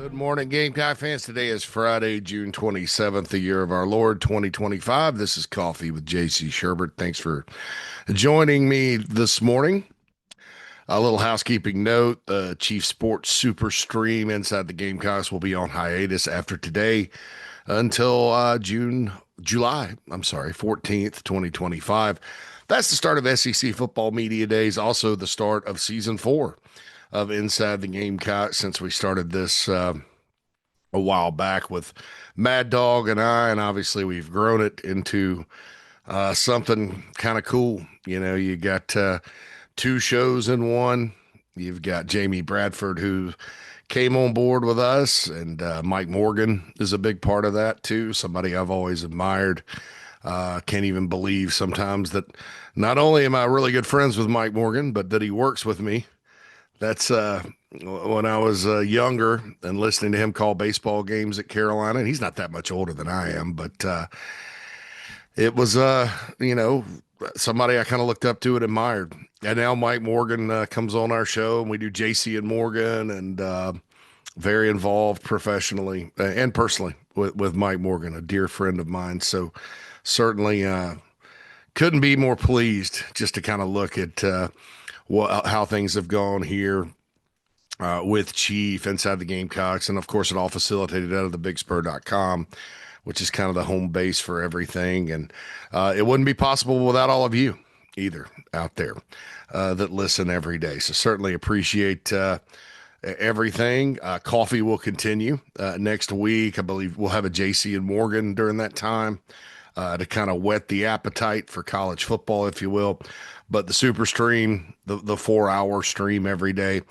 Good morning, Gamecock fans. Today is Friday, June 27th, the year of our Lord, 2025. This is Coffee with JC Shurburtt. Thanks for joining me this morning. A little housekeeping note, the Chief Sports Super Stream Inside the Gamecocks will be on hiatus after today until I'm sorry, 14th, 2025. That's the start of SEC Football Media Days, also the start of Season 4 of Inside the Gamecocks since we started this a while back with Mad Dog and I, and obviously we've grown it into something kind of cool. You know, you got two shows in one. You've got Jamie Bradford, who came on board with us, and Mike Morgan is a big part of that too. Somebody I've always admired. Can't even believe sometimes that not only am I really good friends with Mike Morgan, but that he works with me. That's when I was younger and listening to him call baseball games at Carolina. And he's not that much older than I am, but it was, you know, somebody I kind of looked up to and admired. And now Mike Morgan comes on our show, and we do JC and Morgan, and very involved professionally and personally with Mike Morgan, a dear friend of mine. So certainly couldn't be more pleased just to kind of look at how things have gone here with Chief inside the Gamecocks. And of course, it all facilitated out of the bigspur.com, which is kind of the home base for everything. And it wouldn't be possible without all of you either out there that listen every day. So certainly appreciate everything. Coffee will continue next week. I believe we'll have a JC and Morgan during that time to kind of whet the appetite for college football, if you will. But the super stream, the 4-hour stream every day,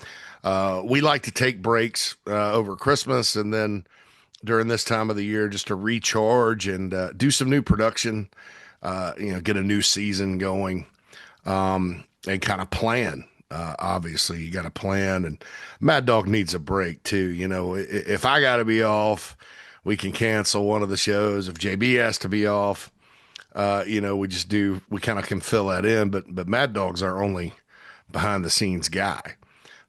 we like to take breaks over Christmas and then during this time of the year just to recharge and do some new production, get a new season going, and kind of plan. Obviously, you got to plan, and Mad Dog needs a break too. You know, if I got to be off, we can cancel one of the shows. If JB has to be off, we kind of can fill that in, but Mad Dog's our only behind the scenes guy.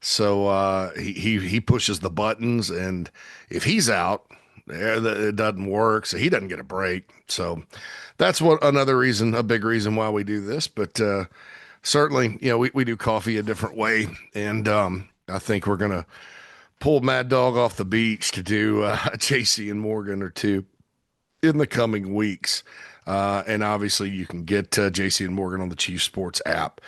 So he pushes the buttons, and if he's out, it doesn't work, so he doesn't get a break. So that's a big reason why we do this. But certainly, we do coffee a different way, and I think we're gonna pull Mad Dog off the beach to do JC and Morgan or two in the coming weeks. And obviously, you can get JC and Morgan on the Chief Sports app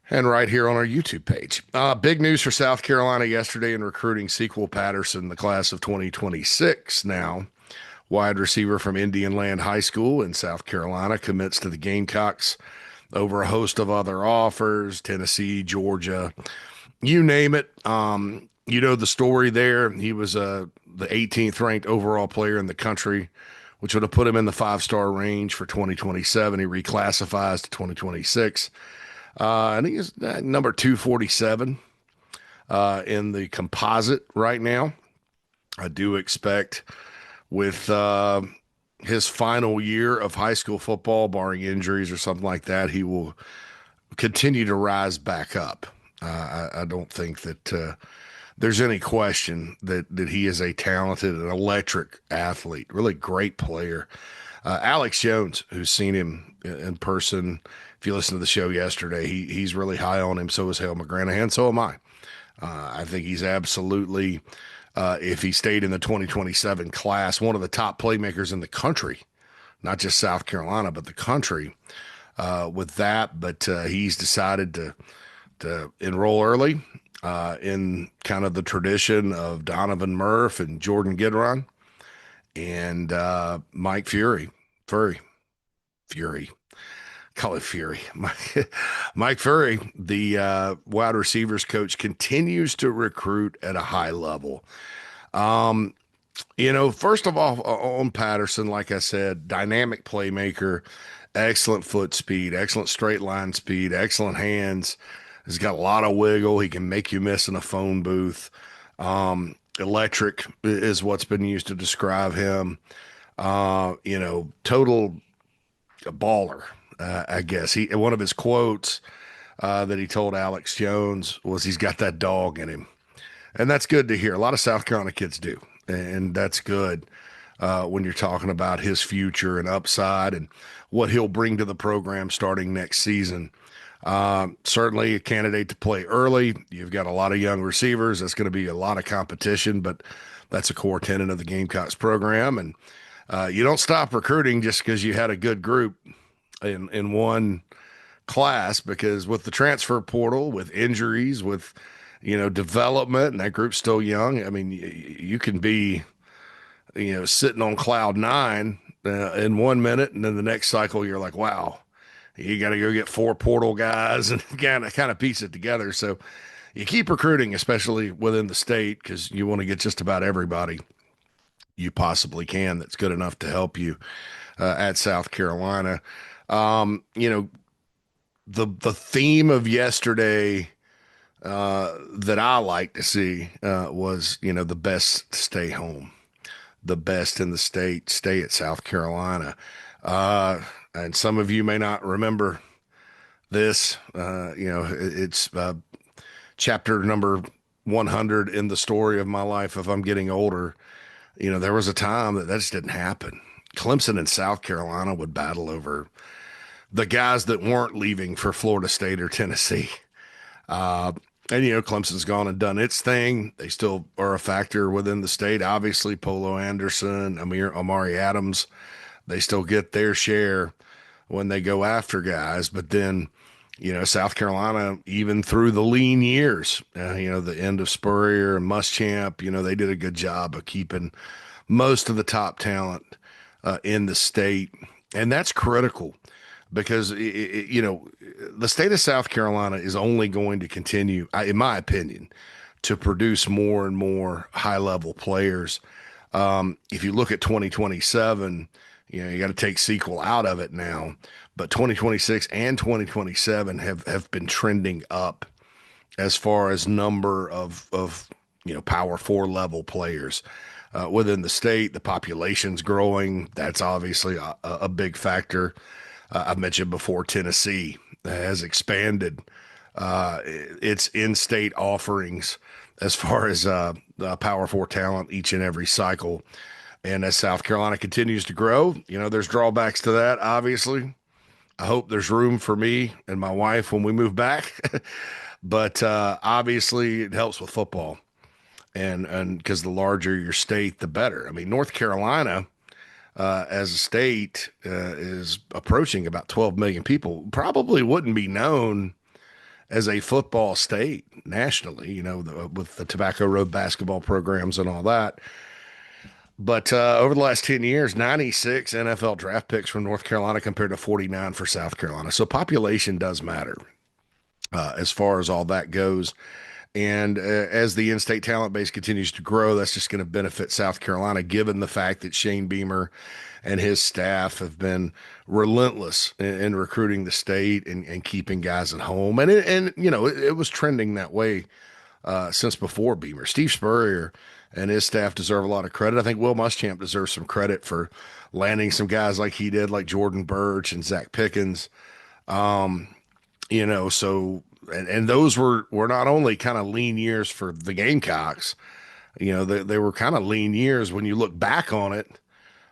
and right here on our YouTube page. Big news for South Carolina yesterday in recruiting Sequel Patterson, the class of 2026 now. Wide receiver from Indian Land High School in South Carolina commits to the Gamecocks over a host of other offers, Tennessee, Georgia, you name it. You know the story there. He was the 18th ranked overall player in the country, which would have put him in the 5-star range for 2027. He reclassifies to 2026. I think he's number 247 in the composite right now. I do expect with his final year of high school football, barring injuries or something like that, he will continue to rise back up. I don't think that there's any question that he is a talented and electric athlete, really great player. Alex Jones, who's seen him in person, if you listen to the show yesterday, he's really high on him. So is Hale McGranahan. So am I. I think he's absolutely, if he stayed in the 2027 class, one of the top playmakers in the country, not just South Carolina, but the country with that. But he's decided to enroll early in kind of the tradition of Donovan Murph and Jordan Gidron and Mike Furrey. Call it Fury. Mike Furrey, the wide receivers coach, continues to recruit at a high level. First of all, on Patterson, like I said, dynamic playmaker, excellent foot speed, excellent straight line speed, excellent hands. He's got a lot of wiggle. He can make you miss in a phone booth. Electric is what's been used to describe him. Total baller. I guess one of his quotes that he told Alex Jones was he's got that dog in him. And that's good to hear. A lot of South Carolina kids do. And that's good when you're talking about his future and upside and what he'll bring to the program starting next season. Certainly a candidate to play early. You've got a lot of young receivers. That's going to be a lot of competition, but that's a core tenet of the Gamecocks program. And you don't stop recruiting just because you had a good group in one class, because with the transfer portal, with injuries, with development, and that group's still young. I mean, you can be sitting on cloud nine in 1 minute, and then the next cycle you're like, wow, you got to go get four portal guys and kind of piece it together. So you keep recruiting, especially within the state, because you want to get just about everybody you possibly can that's good enough to help you at South Carolina. The theme of yesterday that I like to see was, the best stay home, the best in the state, stay at South Carolina. And some of you may not remember this. It's chapter number 100 in the story of my life. If I'm getting older, there was a time that just didn't happen. Clemson and South Carolina would battle over the guys that weren't leaving for Florida State or Tennessee. And Clemson's gone and done its thing. They still are a factor within the state. Obviously, Polo Anderson, Amari Adams, they still get their share when they go after guys. But then, South Carolina, even through the lean years, the end of Spurrier and Muschamp, they did a good job of keeping most of the top talent in the state. And that's critical, because the state of South Carolina is only going to continue, in my opinion, to produce more and more high-level players. If you look at 2027, you got to take Sequel out of it now, but 2026 and 2027 have been trending up as far as number of Power Four level players within the state. The population's growing. That's obviously a big factor. I've mentioned before, Tennessee has expanded its in-state offerings as far as Power Four talent each and every cycle. And as South Carolina continues to grow, there's drawbacks to that, obviously. I hope there's room for me and my wife when we move back. But obviously it helps with football. And because the larger your state, the better. I mean, North Carolina, as a state, is approaching about 12 million people. Probably wouldn't be known as a football state nationally, with the Tobacco Road basketball programs and all that. But over the last 10 years, 96 NFL draft picks from North Carolina compared to 49 for South Carolina. So population does matter as far as all that goes. And as the in-state talent base continues to grow, that's just going to benefit South Carolina, given the fact that Shane Beamer and his staff have been relentless in recruiting the state and keeping guys at home. And it was trending that way since before Beamer. Steve Spurrier and his staff deserve a lot of credit. I think Will Muschamp deserves some credit for landing some guys like he did, like Jordan Birch and Zach Pickens. So and those were not only kind of lean years for the Gamecocks, they were kind of lean years when you look back on it,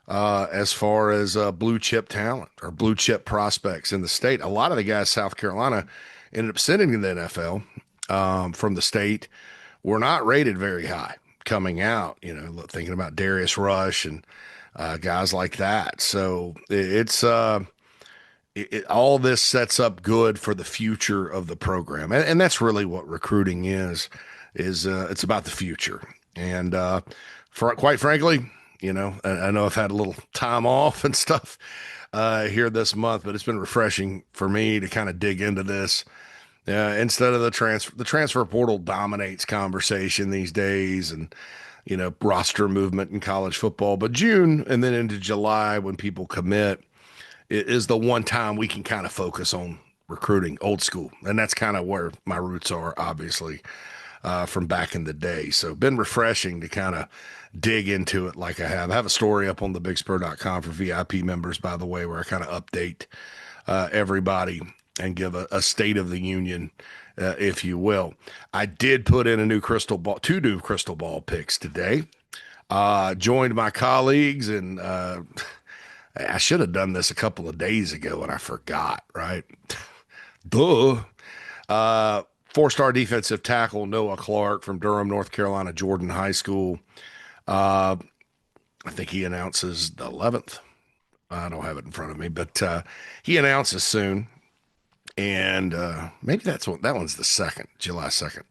as far as blue chip talent or blue chip prospects in the state. A lot of the guys South Carolina ended up sending to the NFL from the state were not rated very high coming out, thinking about Darius Rush and guys like that. So it's all this sets up good for the future of the program. And that's really what recruiting is it's about the future. And quite frankly, I know I've had a little time off and stuff here this month, but it's been refreshing for me to kind of dig into this. Instead of the transfer portal dominates conversation these days, and roster movement in college football. But June and then into July, when people commit, is the one time we can kind of focus on recruiting old school, and that's kind of where my roots are, obviously, from back in the day. So been refreshing to kind of dig into it like I have. I have a story up on thebigspur.com for VIP members, by the way, where I kind of update everybody and give a state of the union, if you will. I did put in a new crystal ball, two new crystal ball picks today. Joined my colleagues, and I should have done this a couple of days ago, and I forgot. Right? Duh. Uh, Four-star defensive tackle Noah Clark from Durham, North Carolina, Jordan High School. Uh, I think he announces the 11th. I don't have it in front of me, but he announces soon, and maybe that one's the second, July 2nd.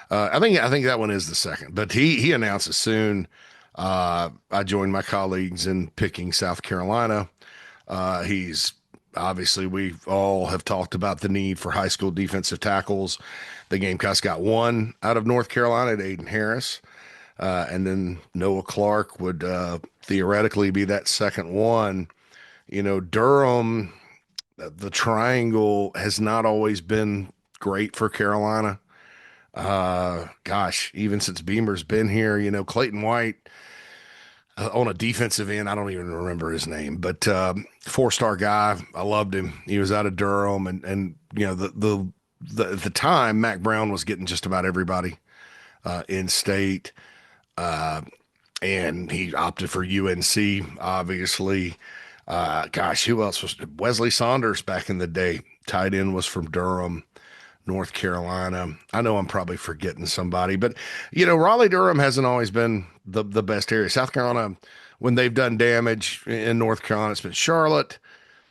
I think that one is the second, but he announces soon. I joined my colleagues in picking South Carolina. He's obviously we all have talked about the need for high school defensive tackles. The Gamecocks got one out of North Carolina at Aiden Harris. And then Noah Clark would theoretically be that second one. Durham, the triangle has not always been great for Carolina. Gosh, even since Beamer's been here, Clayton White on a defensive end, I don't even remember his name, but four-star guy. I loved him. He was out of Durham, and at the time, Mac Brown was getting just about everybody in state. And he opted for UNC, obviously. Gosh, who else was Wesley Saunders back in the day? Tight end was from Durham, North Carolina. I know I'm probably forgetting somebody, but Raleigh Durham hasn't always been the best area. South Carolina, when they've done damage in North Carolina, it's been Charlotte.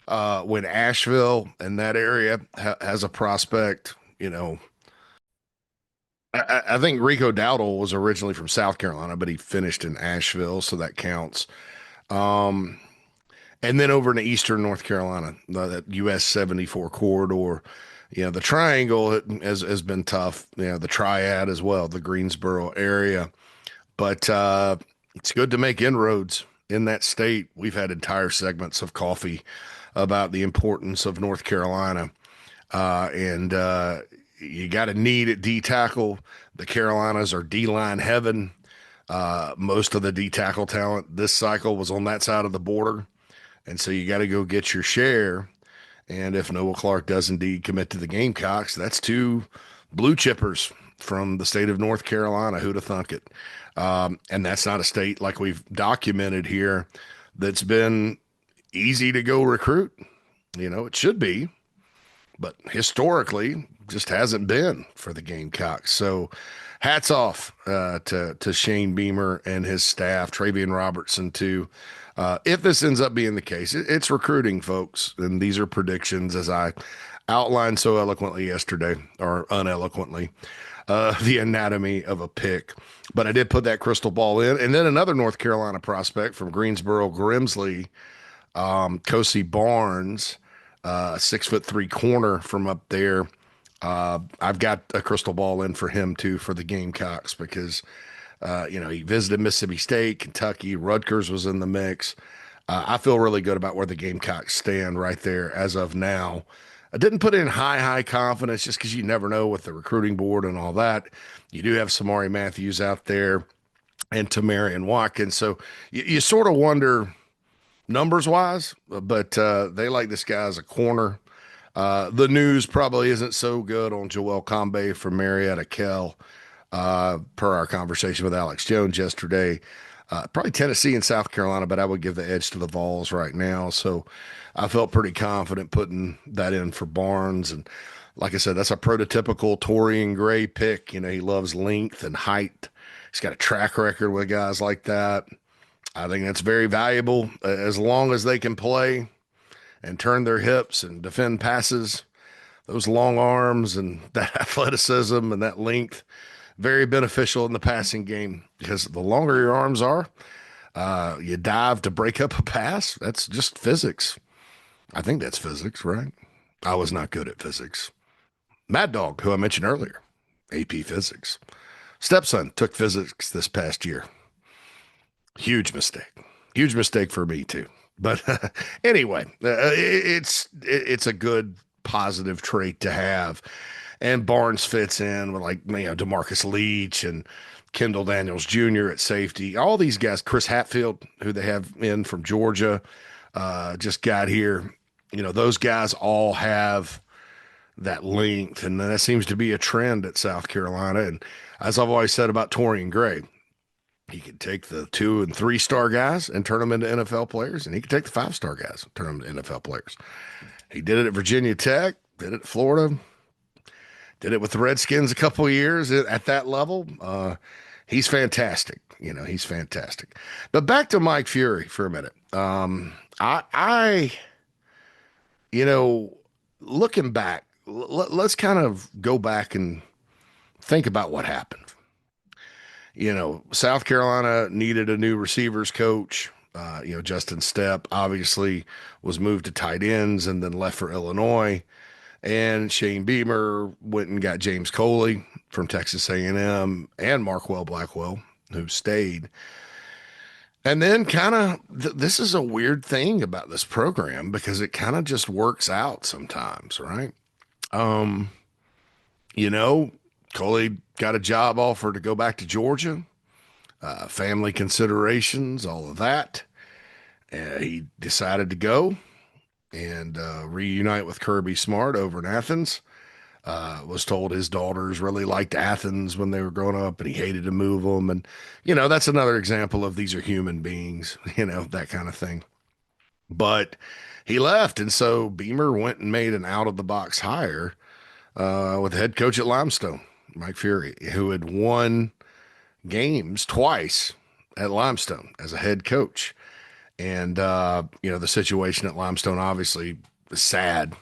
When Asheville and that area has a prospect, I think Rico Dowdle was originally from South Carolina, but he finished in Asheville, so that counts. Um, and then over in Eastern North Carolina, that US 74 corridor, the triangle has been tough. The triad as well, the Greensboro area. But it's good to make inroads in that state. We've had entire segments of coffee about the importance of North Carolina. And you got a need at D tackle. The Carolinas are D line heaven. Most of the D tackle talent this cycle was on that side of the border. And so you got to go get your share. And if Noah Clark does indeed commit to the Gamecocks, that's two blue chippers from the state of North Carolina. Who'd have thunk it? And that's not a state like we've documented here that's been easy to go recruit. It should be, but historically just hasn't been for the Gamecocks. So hats off to Shane Beamer and his staff, Travian Robertson too. If this ends up being the case, it's recruiting, folks, and these are predictions as I outlined so eloquently yesterday, or uneloquently, the anatomy of a pick. But I did put that crystal ball in. And then another North Carolina prospect from Greensboro, Grimsley, Kosi Barnes, 6'3" corner from up there. I've got a crystal ball in for him too for the Gamecocks because he visited Mississippi State, Kentucky, Rutgers was in the mix. I feel really good about where the Gamecocks stand right there as of now. I didn't put in high confidence just because you never know with the recruiting board and all that. You do have Samari Matthews out there and Tamarian Watkins. So you sort of wonder numbers wise, but they like this guy as a corner. The news probably isn't so good on Joel Combe from Marietta Kell, per our conversation with Alex Jones yesterday. Probably Tennessee and South Carolina, but I would give the edge to the Vols right now. So I felt pretty confident putting that in for Barnes. And like I said, that's a prototypical Torian Gray pick. He loves length and height. He's got a track record with guys like that. I think that's very valuable as long as they can play and turn their hips and defend passes. Those long arms and that athleticism and that length, very beneficial in the passing game because the longer your arms are, you dive to break up a pass. That's just physics. I think that's physics, right? I was not good at physics. Mad Dog, who I mentioned earlier, AP Physics. Stepson took physics this past year. Huge mistake. Huge mistake for me too. But anyway, it's a good positive trait to have. And Barnes fits in with DeMarcus Leach and Kendall Daniels Jr. at safety. All these guys, Chris Hatfield, who they have in from Georgia, just got here. Those guys all have that length, and that seems to be a trend at South Carolina. And as I've always said about Torian Gray, he could take the 2 and 3 star guys and turn them into NFL players, and he could take the 5 star guys and turn them into NFL players. He did it at Virginia Tech, did it at Florida, did it with the Redskins a couple of years at that level. He's fantastic. He's fantastic. But back to Mike Furrey for a minute. I looking back, let's kind of go back and think about what happened. South Carolina needed a new receivers coach. Justin Stepp obviously was moved to tight ends and then left for Illinois. And Shane Beamer went and got James Coley from Texas A&M and Marquell Blackwell, who stayed. And then kind of this is a weird thing about this program because it kind of just works out sometimes, right? Um, Coley got a job offer to go back to Georgia, family considerations, all of that. He decided to go and reunite with Kirby Smart over in Athens. Was told his daughters really liked Athens when they were growing up and he hated to move them. And, that's another example of these are human beings, that kind of thing. But he left. And so Beamer went and made an out of the box hire with the head coach at Limestone, Mike Furrey, who had won games twice at Limestone as a head coach. And, the situation at Limestone obviously was sad.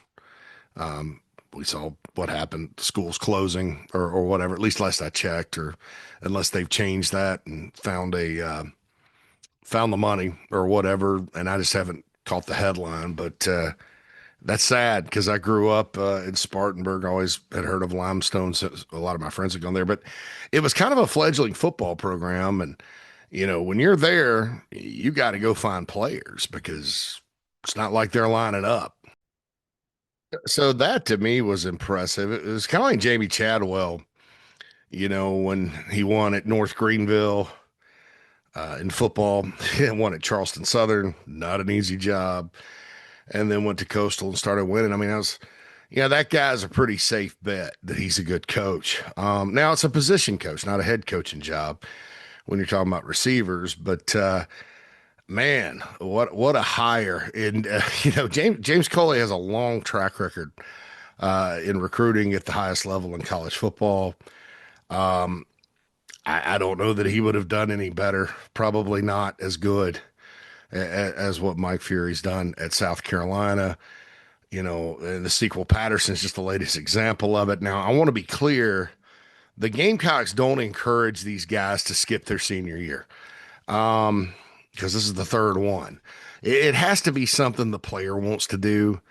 We saw what happened, schools closing or whatever, at least last I checked, or unless they've changed that and found the money or whatever. And I just haven't caught the headline, but that's sad because I grew up in Spartanburg. I always had heard of Limestone. So a lot of my friends had gone there, but it was kind of a fledgling football program. And, when you're there, you got to go find players because it's not like they're lining up. So that to me was impressive. It was kind of like Jamie Chadwell, when he won at North Greenville in football, and won at Charleston Southern, not an easy job, and then went to Coastal and started winning. I mean, that guy's a pretty safe bet that he's a good coach. Now it's a position coach, not a head coaching job when you're talking about receivers, but man, what a hire! And James Coley has a long track record in recruiting at the highest level in college football. I don't know that he would have done any better. Probably not as good as what Mike Furrey's done at South Carolina. And the Sequel Patterson is just the latest example of it. Now, I want to be clear: the Gamecocks don't encourage these guys to skip their senior year. Because this is the third one. It has to be something the player wants to do.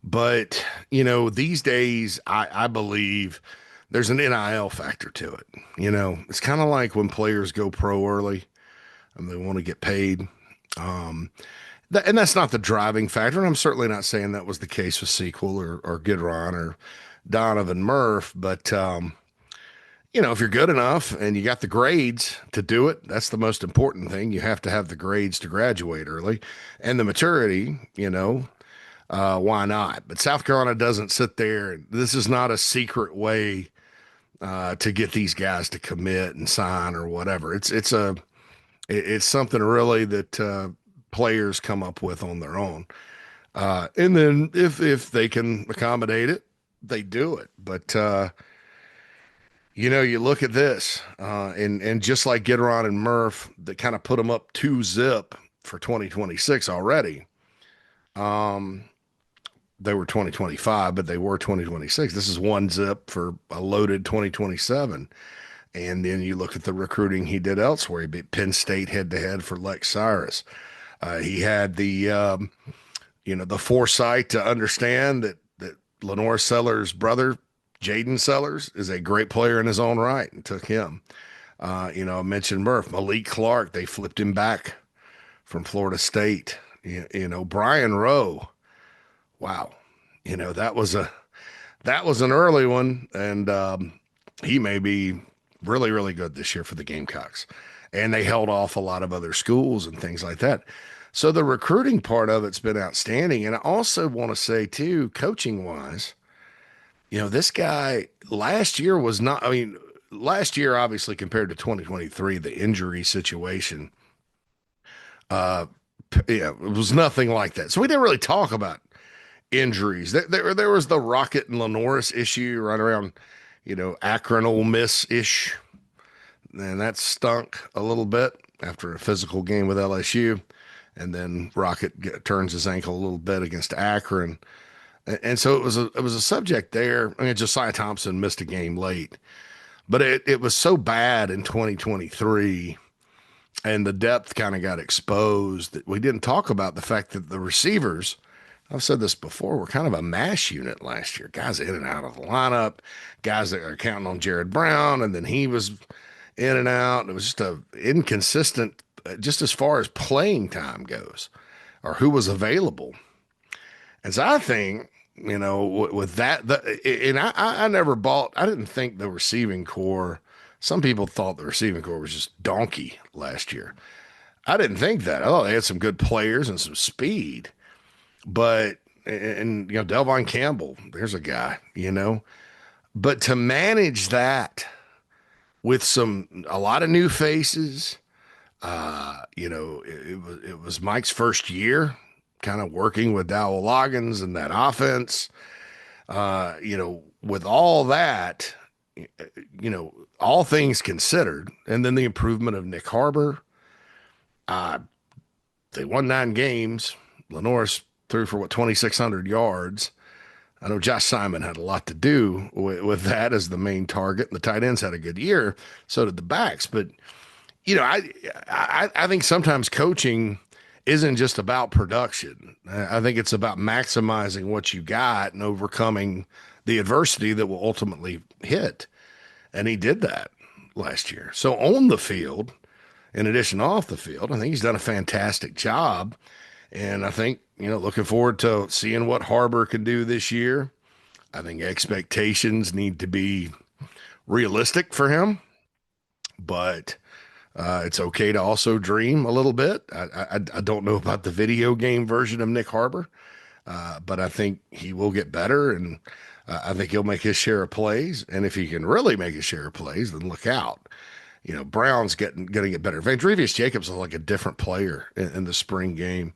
But, these days, I believe there's an NIL factor to it. It's kind of like when players go pro early and they want to get paid. And that's not the driving factor. And I'm certainly not saying that was the case with Sequel or Gidron or Donovan Murph. But, if you're good enough and you got the grades to do it, that's the most important thing. You have to have the grades to graduate early and the maturity, why not? But South Carolina doesn't sit there. This is not a secret way to get these guys to commit and sign or whatever. It's something really that players come up with on their own. And then if they can accommodate it, they do it. But, you look at this, and just like Gidron and Murph, that kind of put them up 2-zip for 2026 already. They were 2025, but they were 2026. This is 1-zip for a loaded 2027. And then you look at the recruiting he did elsewhere. He beat Penn State head-to-head for Lex Cyrus. He had the foresight to understand that Lenore Sellers' brother, Jaden Sellers, is a great player in his own right, and took him. I mentioned Murph. Malik Clark, they flipped him back from Florida State. Brian Rowe. Wow. That was an early one, and he may be really, really good this year for the Gamecocks. And they held off a lot of other schools and things like that. So the recruiting part of it's been outstanding. And I also want to say, too, coaching-wise, This guy last year was not, I mean, last year, obviously, compared to 2023, the injury situation, uh, yeah, it was nothing like that. So we didn't really talk about injuries. There was the Rocket and Lenoris issue right around, Akron Ole Miss ish, and that stunk a little bit after a physical game with LSU. And then turns his ankle a little bit against Akron. And so it was a subject there. I mean, Josiah Thompson missed a game late, but it was so bad in 2023, and the depth kind of got exposed that we didn't talk about the fact that the receivers. I've said this before. We're kind of a mash unit last year. Guys in and out of the lineup, guys that are counting on Jared Brown, and then he was in and out. It was just a inconsistent, just as far as playing time goes, or who was available. And so I think, with that, and I never bought, I didn't think the receiving core, some people thought the receiving core was just donkey last year. I didn't think that. I thought they had some good players and some speed, but, and, Delvon Campbell, there's a guy, but to manage that with a lot of new faces, it was Mike's first year kind of working with Dowell Loggins and that offense. With all that, all things considered, and then the improvement of Nick Harbor, uh, they won 9 games. Lenoris threw for 2,600 yards. I know Josh Simon had a lot to do with that as the main target. The tight ends had a good year. So did the backs. But, I think sometimes coaching isn't just about production. I think it's about maximizing what you got and overcoming the adversity that will ultimately hit. And he did that last year. So on the field, in addition to off the field, I think he's done a fantastic job. And I think, looking forward to seeing what Harbor can do this year. I think expectations need to be realistic for him, but it's okay to also dream a little bit. I don't know about the video game version of Nick Harbor, but I think he will get better, and I think he'll make his share of plays. And if he can really make his share of plays, then look out. Brown's going to get better. Vandrevius Jacobs is like a different player in the spring game.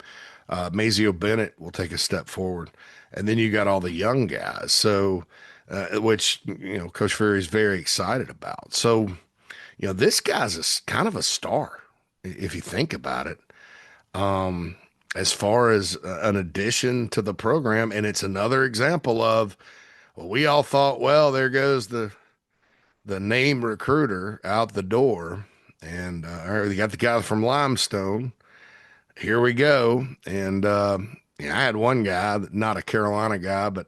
Mazio Bennett will take a step forward. And then you got all the young guys. So, which, Coach Furrey is very excited about. So, this guy's kind of a star if you think about it. As far as an addition to the program. And it's another example of, well, we all thought, well, there goes the name recruiter out the door, and you got the guy from Limestone. Here we go. And I had one guy, not a Carolina guy, but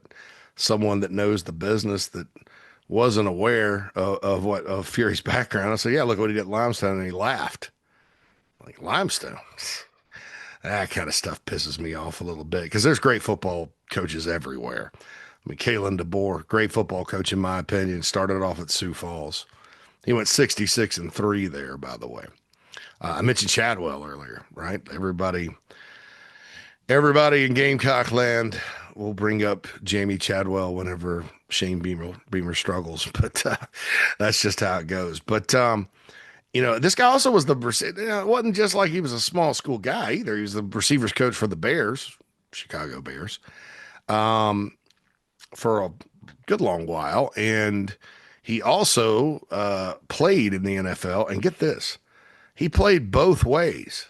someone that knows the business that wasn't aware of Fury's background. I said, yeah, look what he did at Limestone, and he laughed. Like, Limestone? That kind of stuff pisses me off a little bit because there's great football coaches everywhere. I mean, Kalen DeBoer, great football coach in my opinion, started off at Sioux Falls. He went 66-3 there, by the way. I mentioned Chadwell earlier, right? Everybody in Gamecock land will bring up Jamie Chadwell whenever Shane Beamer struggles, but that's just how it goes. But this guy also was it wasn't just like he was a small school guy either. He was the receivers coach for the Bears, Chicago Bears, for a good long while. And he also played in the NFL. And get this, he played both ways.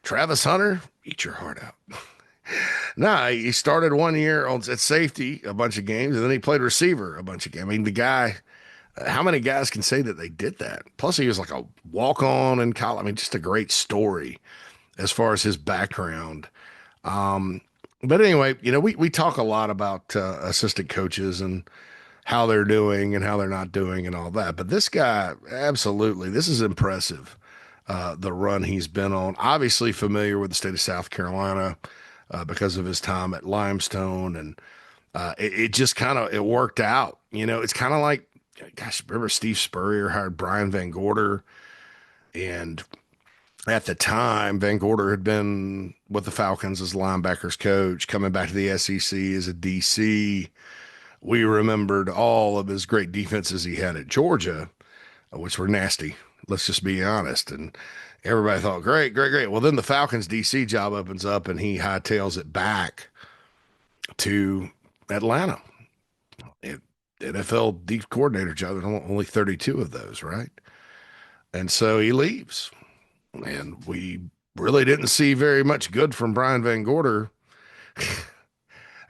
Travis Hunter, eat your heart out. Nah, he started 1 year at safety, a bunch of games, and then he played receiver a bunch of games. I mean, the guy, how many guys can say that they did that? Plus, he was like a walk-on in college. I mean, just a great story as far as his background. But anyway, we talk a lot about assistant coaches and how they're doing and how they're not doing and all that. But this guy, absolutely, this is impressive. The run he's been on. Obviously familiar with the state of South Carolina because of his time at Limestone, and it just kind of it worked out. It's kind of like, gosh, remember Steve Spurrier hired Brian Van Gorder, and at the time Van Gorder had been with the Falcons as linebackers coach, coming back to the SEC as a DC. We remembered all of his great defenses he had at Georgia, which were nasty. Let's just be honest. And everybody thought, great, great, great. Well, then the Falcons DC job opens up and he hightails it back to Atlanta. It, NFL D coordinator job, only 32 of those, right? And so he leaves. And we really didn't see very much good from Brian Van Gorder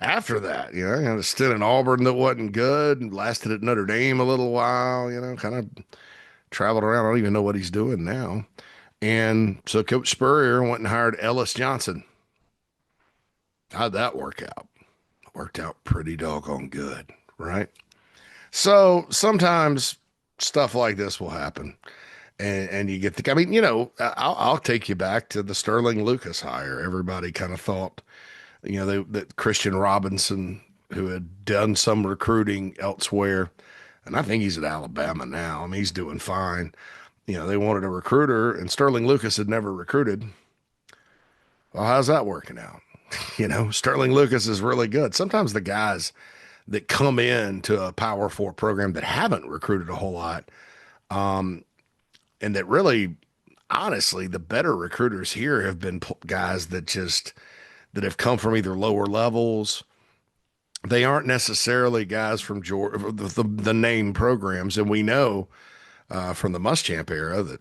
after that. He had a stint in Auburn that wasn't good, and lasted at Notre Dame a little while, kind of traveled around. I don't even know what he's doing now. And so Coach Spurrier went and hired Ellis Johnson. How'd that work out? Worked out pretty doggone good, right? So sometimes stuff like this will happen. And you get the, I mean, I'll take you back to the Sterling Lucas hire. Everybody kind of thought, that Christian Robinson, who had done some recruiting elsewhere, and I think he's at Alabama now. I mean, he's doing fine. They wanted a recruiter, and Sterling Lucas had never recruited. Well, how's that working out? Sterling Lucas is really good. Sometimes the guys that come into a Power Four program that haven't recruited a whole lot, and that really, honestly, the better recruiters here have been guys that have come from either lower levels. They aren't necessarily guys from Georgia, the name programs, and we know from the Muschamp era that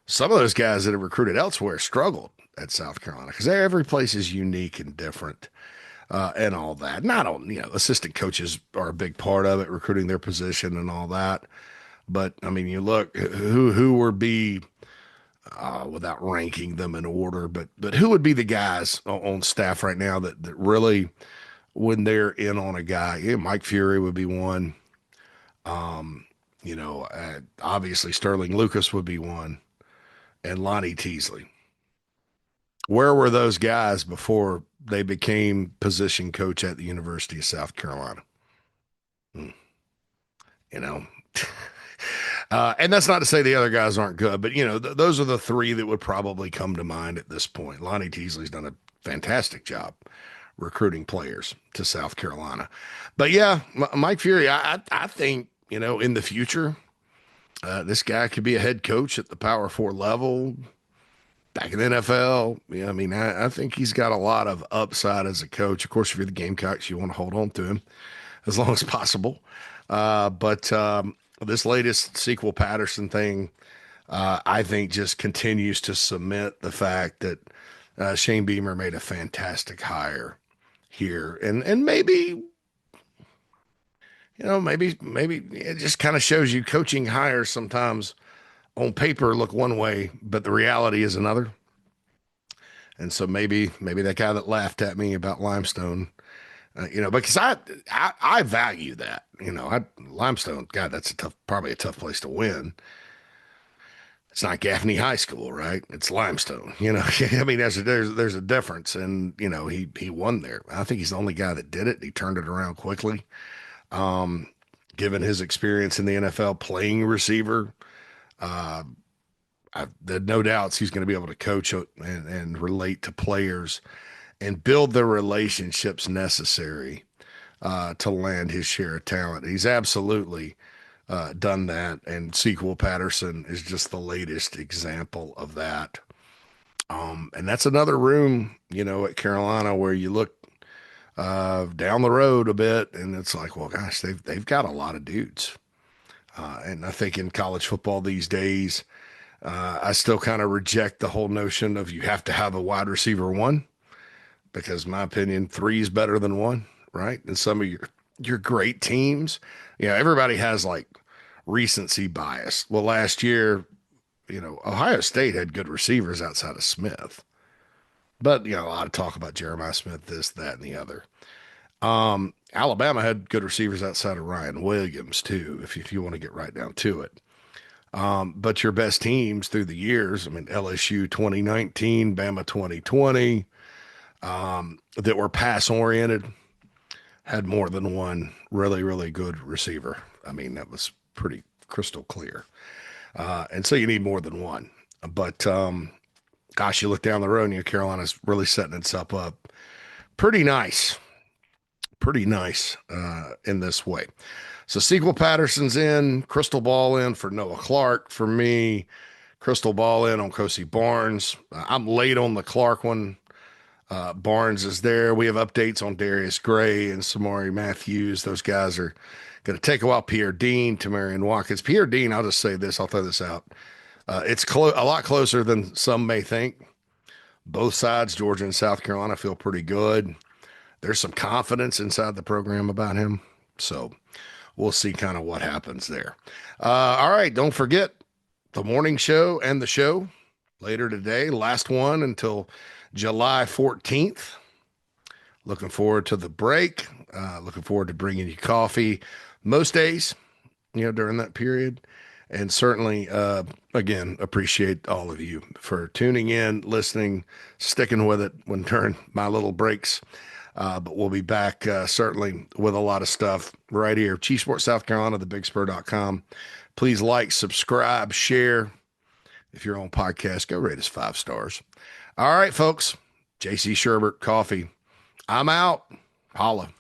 some of those guys that have recruited elsewhere struggled at South Carolina because every place is unique and different, and all that. Not on, assistant coaches are a big part of it, recruiting their position and all that. But I mean, you look who would be, without ranking them in order, but who would be the guys on staff right now that really, when they're in on a guy, Mike Furrey would be one. Obviously Sterling Lucas would be one, and Lonnie Teasley. Where were those guys before they became position coach at the University of South Carolina? Hmm. You know, and that's not to say the other guys aren't good, but those are the three that would probably come to mind at this point. Lonnie Teasley's done a fantastic job recruiting players to South Carolina. But yeah, Mike Furrey, I think, in the future, this guy could be a head coach at the Power Four level, back in the NFL. Yeah, I mean, I think he's got a lot of upside as a coach. Of course, if you're the Gamecocks, you want to hold on to him as long as possible. But this latest Sequel Patterson thing, I think just continues to cement the fact that Shane Beamer made a fantastic hire here. And maybe, maybe it just kind of shows you coaching hires sometimes on paper look one way, but the reality is another. And so maybe that guy that laughed at me about Limestone, because I value that. Limestone, God, that's probably a tough place to win. It's not Gaffney High School, right? It's Limestone. I mean, there's a difference, and he won there. I think he's the only guy that did it. He turned it around quickly. Given his experience in the NFL playing receiver, no doubts he's going to be able to coach and relate to players and build the relationships necessary to land his share of talent. He's absolutely done that, and Sequel Patterson is just the latest example of that. And that's another room, at Carolina where you look down the road a bit, and it's like, well, gosh, they've got a lot of dudes. And I think in college football these days, I still kind of reject the whole notion of you have to have a wide receiver one, because in my opinion, three is better than one, right? And some of your great teams, everybody has like recency bias. Well, last year, Ohio State had good receivers outside of Smith, but a lot of talk about Jeremiah Smith, this, that, and the other. Alabama had good receivers outside of Ryan Williams too, if you want to get right down to it. But your best teams through the years, I mean, LSU 2019, Bama 2020, that were pass oriented, had more than one really, really good receiver. I mean, that was pretty crystal clear. And so you need more than one. But gosh, you look down the road and Carolina's really setting itself up pretty nice pretty nice in this way. So Sequel Patterson's in, crystal ball in for Noah Clark. For me, crystal ball in on Kosi Barnes. I'm late on the Clark one. Barnes is there. We have updates on Darius Gray and Samari Matthews. Those guys are going to take a while. Pierre Dean, Tamarian Watkins. Pierre Dean, I'll just say this. I'll throw this out. It's a lot closer than some may think. Both sides, Georgia and South Carolina, feel pretty good. There's some confidence inside the program about him. So we'll see kind of what happens there. All right. Don't forget the morning show and the show later today. Last one until July 14th. Looking forward to the break. Looking forward to bringing you coffee most days, during that period. And certainly, again, appreciate all of you for tuning in, listening, sticking with it during my little breaks. But we'll be back certainly with a lot of stuff right here. Chief Sports South Carolina, thebigspur.com. Please like, subscribe, share. If you're on podcast, go rate us 5 stars. All right, folks. JC Shurburtt, coffee. I'm out. Holla.